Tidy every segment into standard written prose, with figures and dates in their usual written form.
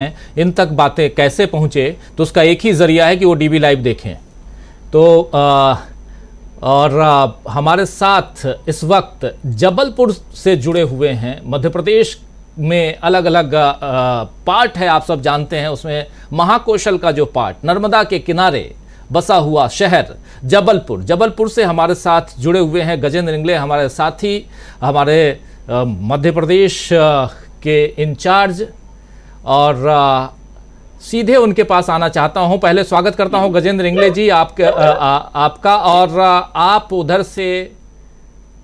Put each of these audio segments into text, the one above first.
इन तक बातें कैसे पहुंचे, तो उसका एक ही जरिया है कि वो डीबी लाइव देखें। तो हमारे साथ इस वक्त जबलपुर से जुड़े हुए हैं। मध्य प्रदेश में अलग अलग पार्ट है, आप सब जानते हैं। उसमें महाकौशल का जो पार्ट, नर्मदा के किनारे बसा हुआ शहर जबलपुर से हमारे साथ जुड़े हुए हैं गजेंद्र इंगले, हमारे साथी, हमारे मध्य प्रदेश के इंचार्ज, और सीधे उनके पास आना चाहता हूं। पहले स्वागत करता हूं गजेंद्र इंगले जी आपका। और आप उधर से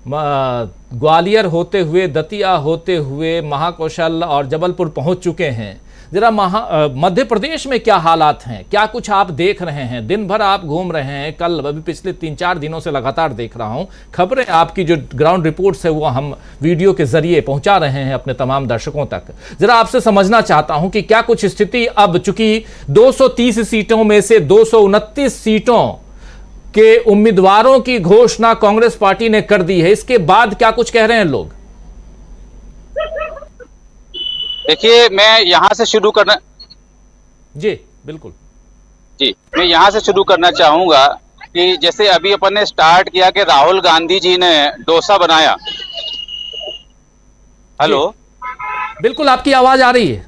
ग्वालियर होते हुए, दतिया होते हुए महाकौशल और जबलपुर पहुंच चुके हैं। जरा मध्य प्रदेश में क्या हालात हैं, क्या कुछ आप देख रहे हैं? दिन भर आप घूम रहे हैं, कल अभी पिछले 3-4 दिनों से लगातार देख रहा हूं खबरें। आपकी जो ग्राउंड रिपोर्ट्स है वो हम वीडियो के जरिए पहुंचा रहे हैं अपने तमाम दर्शकों तक। जरा आपसे समझना चाहता हूं कि क्या कुछ स्थिति, अब चूंकि 230 सीटों में से 229 सीटों के उम्मीदवारों की घोषणा कांग्रेस पार्टी ने कर दी है, इसके बाद क्या कुछ कह रहे हैं लोग? देखिए, मैं यहां से शुरू करना जी बिल्कुल जी मैं यहां से शुरू करना चाहूंगा कि जैसे अभी अपन ने स्टार्ट किया कि राहुल गांधी जी ने डोसा बनाया। हेलो, बिल्कुल आपकी आवाज आ रही है,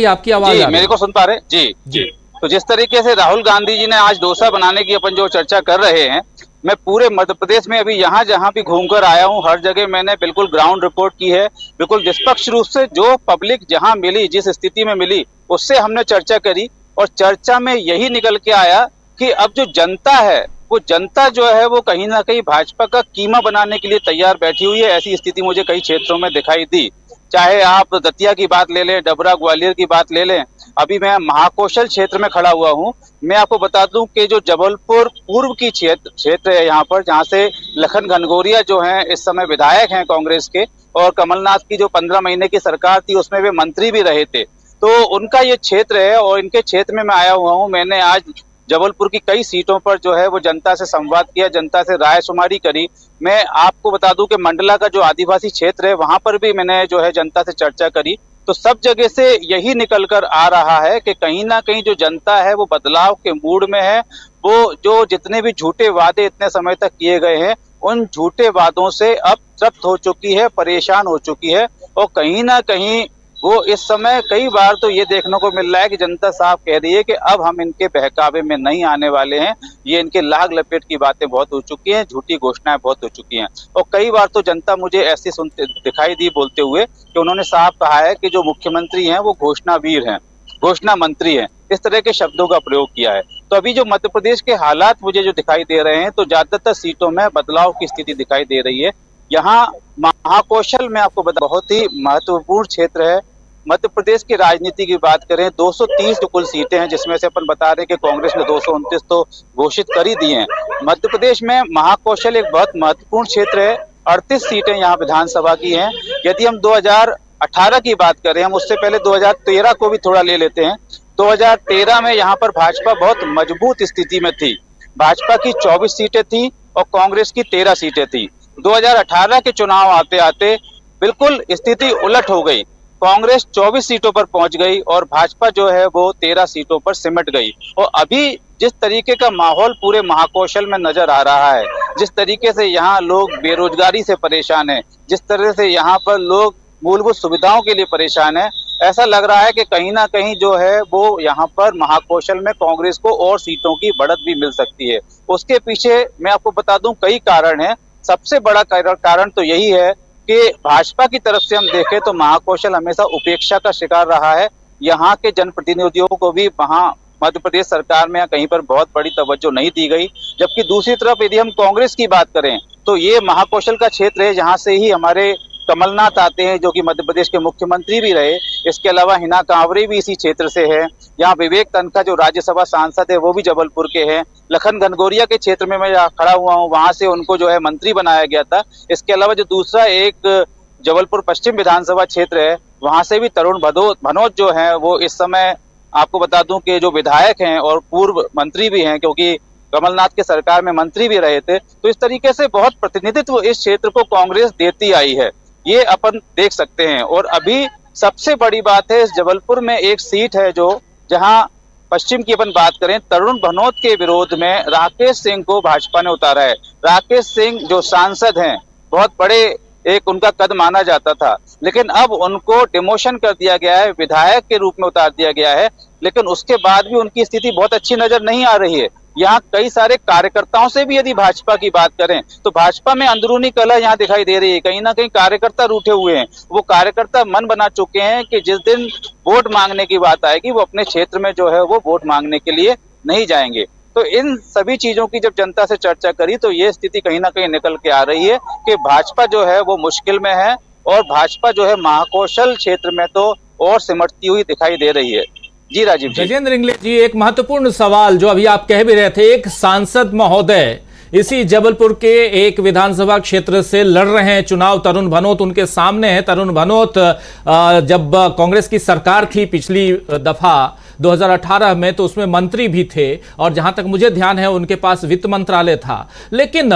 आपकी आवाज जी, मेरे को सुन पा रहे? जी जी। तो जिस तरीके से राहुल गांधी जी ने आज डोसा बनाने की अपन जो चर्चा कर रहे हैं, मैं पूरे मध्य प्रदेश में अभी यहाँ जहाँ भी घूमकर आया हूँ, हर जगह मैंने बिल्कुल ग्राउंड रिपोर्ट की है। बिल्कुल निष्पक्ष रूप से जो पब्लिक जहाँ मिली, जिस स्थिति में मिली, उससे हमने चर्चा करी। और चर्चा में यही निकल के आया कि अब जो जनता है, वो जनता जो है वो कहीं ना कहीं भाजपा का कीमा बनाने के लिए तैयार बैठी हुई है। ऐसी स्थिति मुझे कई क्षेत्रों में दिखाई दी। चाहे आप दतिया की बात ले लें, डबरा ग्वालियर की बात ले लें। अभी मैं महाकौशल क्षेत्र में खड़ा हुआ हूं। मैं आपको बता दूं कि जो जबलपुर पूर्व की क्षेत्र है, यहाँ पर जहाँ से लखन घनघोरिया जो हैं इस समय विधायक हैं कांग्रेस के, और कमलनाथ की जो 15 महीने की सरकार थी उसमें वे मंत्री भी रहे थे, तो उनका ये क्षेत्र है। और इनके क्षेत्र में मैं आया हुआ हूँ। मैंने आज जबलपुर की कई सीटों पर जो है वो जनता से संवाद किया, जनता से रायशुमारी करी। मैं आपको बता दूं कि मंडला का जो आदिवासी क्षेत्र है, वहां पर भी मैंने जो है जनता से चर्चा करी। तो सब जगह से यही निकल कर आ रहा है कि कहीं ना कहीं जो जनता है वो बदलाव के मूड में है। वो जो जितने भी झूठे वादे इतने समय तक किए गए हैं, उन झूठे वादों से अब तृप्त हो चुकी है, परेशान हो चुकी है। और कहीं ना कहीं वो इस समय कई बार तो ये देखने को मिल रहा है कि जनता साफ कह रही है कि अब हम इनके बहकावे में नहीं आने वाले हैं। ये इनके लाग लपेट की बातें बहुत हो चुकी हैं, झूठी घोषणाएं बहुत हो चुकी हैं। और कई बार तो जनता मुझे ऐसी सुनते दिखाई दी बोलते हुए कि उन्होंने साफ कहा है कि जो मुख्यमंत्री हैं वो घोषणावीर हैं, घोषणा मंत्री हैं, इस तरह के शब्दों का प्रयोग किया है। तो अभी जो मध्य प्रदेश के हालात मुझे जो दिखाई दे रहे हैं, तो ज्यादातर सीटों में बदलाव की स्थिति दिखाई दे रही है। यहाँ महाकौशल में आपको बता, बहुत ही महत्वपूर्ण क्षेत्र है। मध्य प्रदेश की राजनीति की बात करें, 230 जो कुल सीटें हैं, जिसमें से अपन बता रहे हैं कि कांग्रेस ने 229 तो घोषित कर ही दी हैं। मध्य प्रदेश में महाकौशल एक बहुत महत्वपूर्ण क्षेत्र है। 38 सीटें यहाँ विधानसभा की हैं। यदि हम 2018 की बात करें, हम उससे पहले 2013 को भी थोड़ा ले लेते हैं। 2013 में यहाँ पर भाजपा बहुत मजबूत स्थिति में थी। भाजपा की 24 सीटें थी और कांग्रेस की 13 सीटें थी। 2018 के चुनाव आते आते बिल्कुल स्थिति उलट हो गई। कांग्रेस 24 सीटों पर पहुंच गई और भाजपा जो है वो 13 सीटों पर सिमट गई। और अभी जिस तरीके का माहौल पूरे महाकौशल में नजर आ रहा है, जिस तरीके से यहाँ लोग बेरोजगारी से परेशान हैं, जिस तरह से यहाँ पर लोग मूलभूत सुविधाओं के लिए परेशान है, ऐसा लग रहा है कि कहीं ना कहीं जो है वो यहाँ पर महाकौशल में कांग्रेस को और सीटों की बढ़त भी मिल सकती है। उसके पीछे मैं आपको बता दूं कई कारण हैं। सबसे बड़ा कारण तो यही है कि भाजपा की तरफ से हम देखें तो महाकौशल हमेशा उपेक्षा का शिकार रहा है। यहाँ के जनप्रतिनिधियों को भी वहाँ मध्य प्रदेश सरकार में कहीं पर बहुत बड़ी तवज्जो नहीं दी गई। जबकि दूसरी तरफ यदि हम कांग्रेस की बात करें तो ये महाकौशल का क्षेत्र है, जहाँ से ही हमारे कमलनाथ आते हैं, जो कि मध्य प्रदेश के मुख्यमंत्री भी रहे। इसके अलावा हिना कांवरे भी इसी क्षेत्र से है। यहाँ विवेक तन्खा जो राज्यसभा सांसद है वो भी जबलपुर के हैं। लखन घनघोरिया के क्षेत्र में मैं खड़ा हुआ हूँ, वहां से उनको जो है मंत्री बनाया गया था। इसके अलावा जो दूसरा एक जबलपुर पश्चिम विधानसभा क्षेत्र है, वहां से भी तरुण भनोत जो है वो इस समय आपको बता दूं कि जो विधायक हैं और पूर्व मंत्री भी हैं, क्योंकि कमलनाथ के सरकार में मंत्री भी रहे थे। तो इस तरीके से बहुत प्रतिनिधित्व इस क्षेत्र को कांग्रेस देती आई है, ये अपन देख सकते हैं। और अभी सबसे बड़ी बात है, इस जबलपुर में एक सीट है जो, जहां पश्चिम की अपन बात करें, तरुण भनोत के विरोध में राकेश सिंह को भाजपा ने उतारा है। राकेश सिंह जो सांसद हैं, बहुत बड़े एक उनका कद माना जाता था, लेकिन अब उनको डिमोशन कर दिया गया है, विधायक के रूप में उतार दिया गया है। लेकिन उसके बाद भी उनकी स्थिति बहुत अच्छी नजर नहीं आ रही है। यहाँ कई सारे कार्यकर्ताओं से भी यदि भाजपा की बात करें तो भाजपा में अंदरूनी कलह यहाँ दिखाई दे रही है। कहीं ना कहीं कार्यकर्ता रूठे हुए हैं। वो कार्यकर्ता मन बना चुके हैं कि जिस दिन वोट मांगने की बात आएगी वो अपने क्षेत्र में जो है वो वोट मांगने के लिए नहीं जाएंगे। तो इन सभी चीजों की जब जनता से चर्चा करी तो ये स्थिति कहीं ना कहीं निकल के आ रही है कि भाजपा जो है वो मुश्किल में है, और भाजपा जो है महाकौशल क्षेत्र में तो और सिमटती हुई दिखाई दे रही है। जी राजीव जी। गजेंद्र इंगले जी, एक महत्वपूर्ण सवाल जो अभी आप कह भी रहे थे, एक सांसद महोदय इसी जबलपुर के एक विधानसभा क्षेत्र से लड़ रहे हैं चुनाव, तरुण भनोत उनके सामने है। तरुण भनोत जब कांग्रेस की सरकार थी पिछली दफा 2018 में तो उसमें मंत्री भी थे, और जहां तक मुझे ध्यान है उनके पास वित्त मंत्रालय था। लेकिन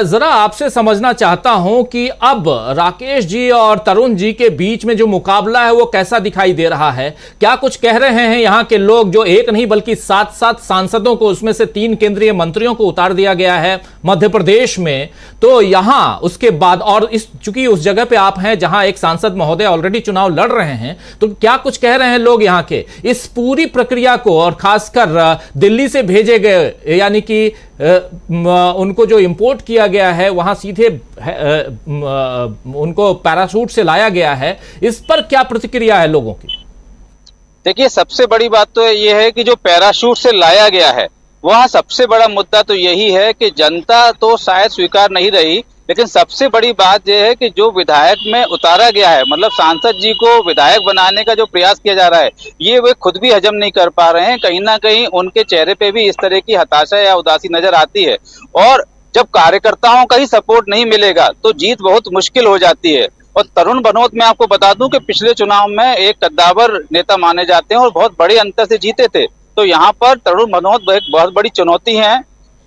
जरा आपसे समझना चाहता हूं कि अब राकेश जी और तरुण जी के बीच में जो मुकाबला है वो कैसा दिखाई दे रहा है? क्या कुछ कह रहे हैं यहाँ के लोग, जो एक नहीं बल्कि 7 सांसदों को, उसमें से 3 केंद्रीय मंत्रियों को उतार दिया गया है मध्य प्रदेश में, तो यहां उसके बाद, और इस चूंकि उस जगह पे आप हैं जहां एक सांसद महोदय ऑलरेडी चुनाव लड़ रहे हैं, तो क्या कुछ कह रहे हैं लोग यहाँ के इस पूरी प्रक्रिया को, और खासकर दिल्ली से भेजे गए, यानी कि उनको जो इंपोर्ट किया गया है वहां सीधे उनको पैराशूट से लाया गया है, इस पर क्या प्रतिक्रिया है लोगों की? देखिए, सबसे बड़ी बात तो यह है कि जो पैराशूट से लाया गया है वहां सबसे बड़ा मुद्दा तो यही है कि जनता तो शायद स्वीकार नहीं रही, लेकिन सबसे बड़ी बात यह है कि जो विधायक में उतारा गया है, मतलब सांसद जी को विधायक बनाने का जो प्रयास किया जा रहा है, ये वे खुद भी हजम नहीं कर पा रहे हैं। कहीं ना कहीं उनके चेहरे पे भी इस तरह की हताशा या उदासी नजर आती है, और जब कार्यकर्ताओं का ही सपोर्ट नहीं मिलेगा तो जीत बहुत मुश्किल हो जाती है। और तरुण भनोत, मैं आपको बता दूं कि पिछले चुनाव में एक कद्दावर नेता माने जाते हैं और बहुत बड़े अंतर से जीते थे। तो यहाँ पर तरुण भनोत एक बहुत बड़ी चुनौती है।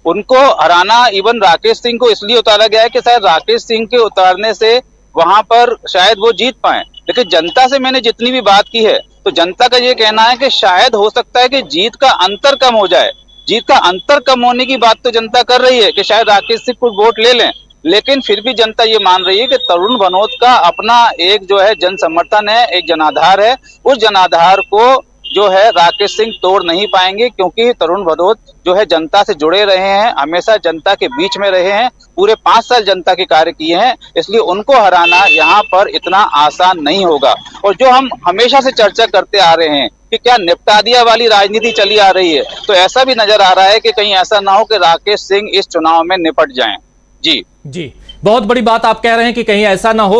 उनको हराना, इवन राकेश सिंह को इसलिए उतारा गया है कि शायद राकेश सिंह के उतारने से वहां पर शायद वो जीत पाए। लेकिन जनता से मैंने जितनी भी बात की है तो जनता का ये कहना है कि शायद हो सकता है कि जीत का अंतर कम हो जाए। जीत का अंतर कम होने की बात तो जनता कर रही है कि शायद राकेश सिंह कुछ वोट ले लें, लेकिन फिर भी जनता ये मान रही है कि तरुण भनोत का अपना एक जो है जन समर्थन है, एक जनाधार है। उस जनाधार को जो है राकेश सिंह तोड़ नहीं पाएंगे, क्योंकि तरुण भनोत जो है जनता से जुड़े रहे हैं, हमेशा जनता के बीच में रहे हैं, पूरे 5 साल जनता के कार्य किए हैं, इसलिए उनको हराना यहाँ पर इतना आसान नहीं होगा। और जो हम हमेशा से चर्चा करते आ रहे हैं कि क्या निपटा दिया वाली राजनीति चली आ रही है, तो ऐसा भी नजर आ रहा है कि कहीं ऐसा ना हो कि राकेश सिंह इस चुनाव में निपट जाएं। जी, बहुत बड़ी बात आप कह रहे हैं कि कहीं ऐसा ना हो